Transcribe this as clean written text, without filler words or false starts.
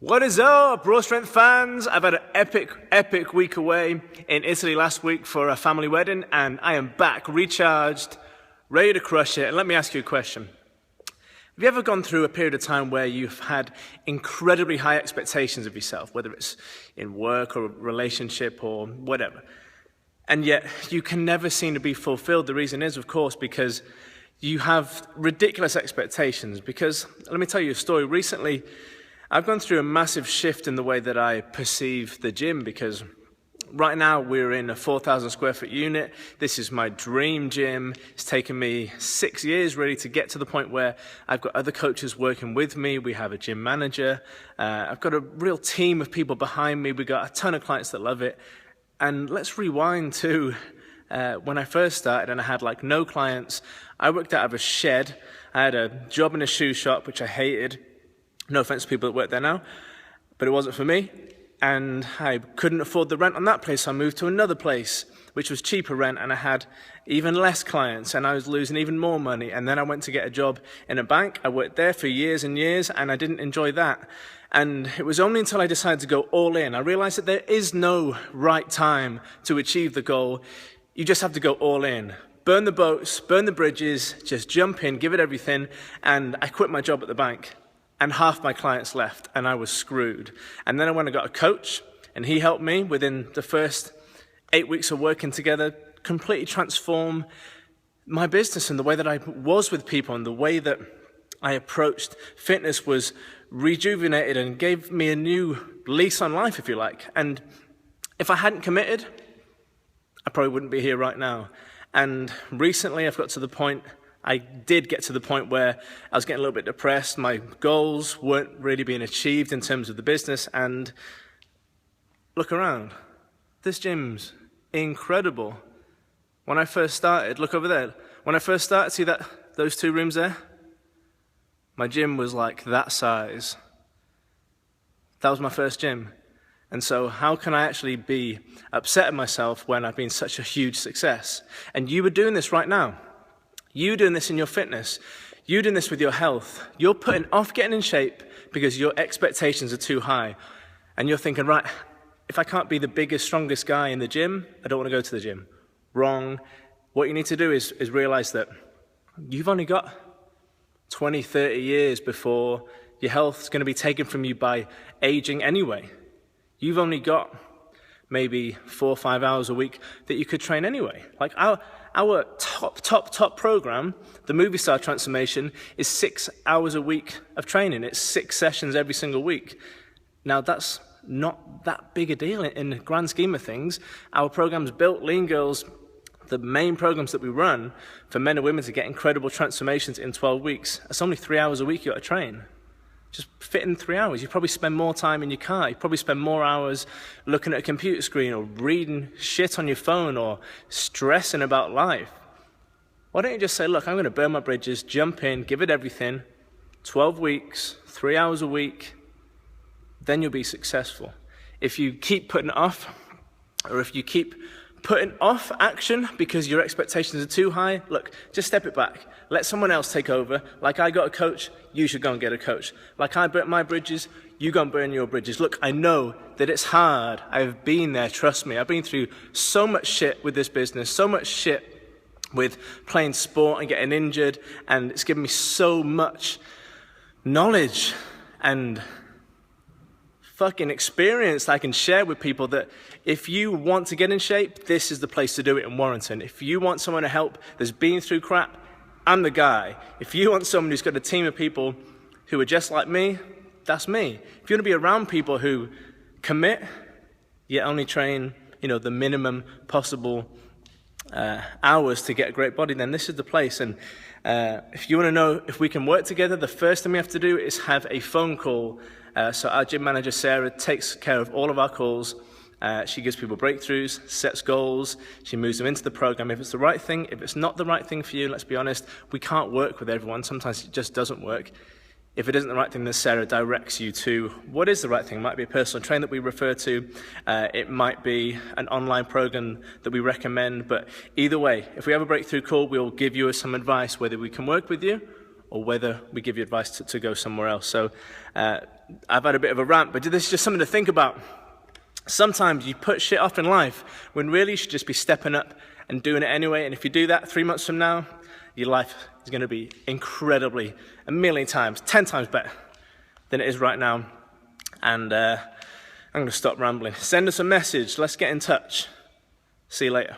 What is up, Raw Strength fans? I've had an epic week away in Italy last week for a family wedding, and I am back, recharged, ready to crush it. And let me ask you a question. Have you ever gone through a period of time where you've had incredibly high expectations of yourself, whether it's in work or a relationship or whatever, and yet you can never seem to be fulfilled? The reason is, of course, because you have ridiculous expectations. Because let me tell you a story. Recently, I've gone through a massive shift in the way that I perceive the gym, because right now we're in a 4,000 square foot unit. This is my dream gym. It's taken me 6 years really to get to the point where I've got other coaches working with me. We have a gym manager. I've got a real team of people behind me. We've got a ton of clients that love it. And let's rewind to when I first started and I had like no clients. I worked out of a shed. I had a job in a shoe shop, which I hated. No offense to people that work there now, but it wasn't for me. And I couldn't afford the rent on that place, so I moved to another place, which was cheaper rent, and I had even less clients, and I was losing even more money. And then I went to get a job in a bank. I worked there for years and years, and I didn't enjoy that. And it was only until I decided to go all in. I realized that there is no right time to achieve the goal. You just have to go all in. Burn the boats, burn the bridges, just jump in, give it everything. And I quit my job at the bank. And half my clients left, and I was screwed. And then I went and got a coach, and he helped me within the first 8 weeks of working together, completely transform my business and the way that I was with people, and the way that I approached fitness was rejuvenated and gave me a new lease on life, if you like. And if I hadn't committed, I probably wouldn't be here right now. And recently I've got to the point, I did get to the point where I was getting a little bit depressed. My goals weren't really being achieved in terms of the business. And look around. This gym's incredible. When I first started, look over there. When I first started, see those two rooms there? My gym was like that size. That was my first gym. And so how can I actually be upset at myself when I've been such a huge success? And you were doing this right now. You doing this in your fitness, you doing this with your health, you're putting off getting in shape because your expectations are too high. And you're thinking, right, if I can't be the biggest, strongest guy in the gym, I don't want to go to the gym. Wrong. What you need to do is realize that you've only got 20, 30 years before your health's going to be taken from you by aging anyway. You've only got maybe 4 or 5 hours a week that you could train anyway. Like our top program, the Movie Star Transformation, is 6 hours a week of training. It's 6 sessions every single week. Now, that's not that big a deal in the grand scheme of things. Our program's built, Lean Girls, the main programs that we run for men and women to get incredible transformations in 12 weeks. It's only 3 hours a week you got to train. Just fit in 3 hours. You probably spend more time in your car. You probably spend more hours looking at a computer screen or reading shit on your phone or stressing about life. Why don't you just say, look, I'm going to burn my bridges, jump in, give it everything, 12 weeks, 3 hours a week, then you'll be successful. If you keep putting it off, or if you keep putting off action because your expectations are too high, look, just step it back. Let someone else take over. Like I got a coach, you should go and get a coach. Like I burnt my bridges, you go and burn your bridges. Look, I know that it's hard. I've been there, trust me. I've been through so much shit with this business, so much shit with playing sport and getting injured, and it's given me so much knowledge and fucking experience that I can share with people that if you want to get in shape, this is the place to do it in Warrington. If you want someone to help that's been through crap, I'm the guy. If you want someone who's got a team of people who are just like me, that's me. If you want to be around people who commit, yet only train, the minimum possible hours to get a great body, then this is the place. And if you want to know if we can work together, the first thing we have to do is have a phone call. So our gym manager, Sarah, takes care of all of our calls. She gives people breakthroughs, sets goals, she moves them into the program. If it's the right thing, if it's not the right thing for you, let's be honest, we can't work with everyone. Sometimes it just doesn't work. If it isn't the right thing, then Sarah directs you to what is the right thing. It might be a personal trainer that we refer to. It might be an online program that we recommend. But either way, if we have a breakthrough call, we'll give you some advice, whether we can work with you or whether we give you advice to go somewhere else. So I've had a bit of a rant, but this is just something to think about. Sometimes you put shit off in life when really you should just be stepping up and doing it anyway. And if you do that 3 months from now, your life is going to be incredibly, a million times, 10 times better than it is right now. And I'm going to stop rambling. Send us a message. Let's get in touch. See you later.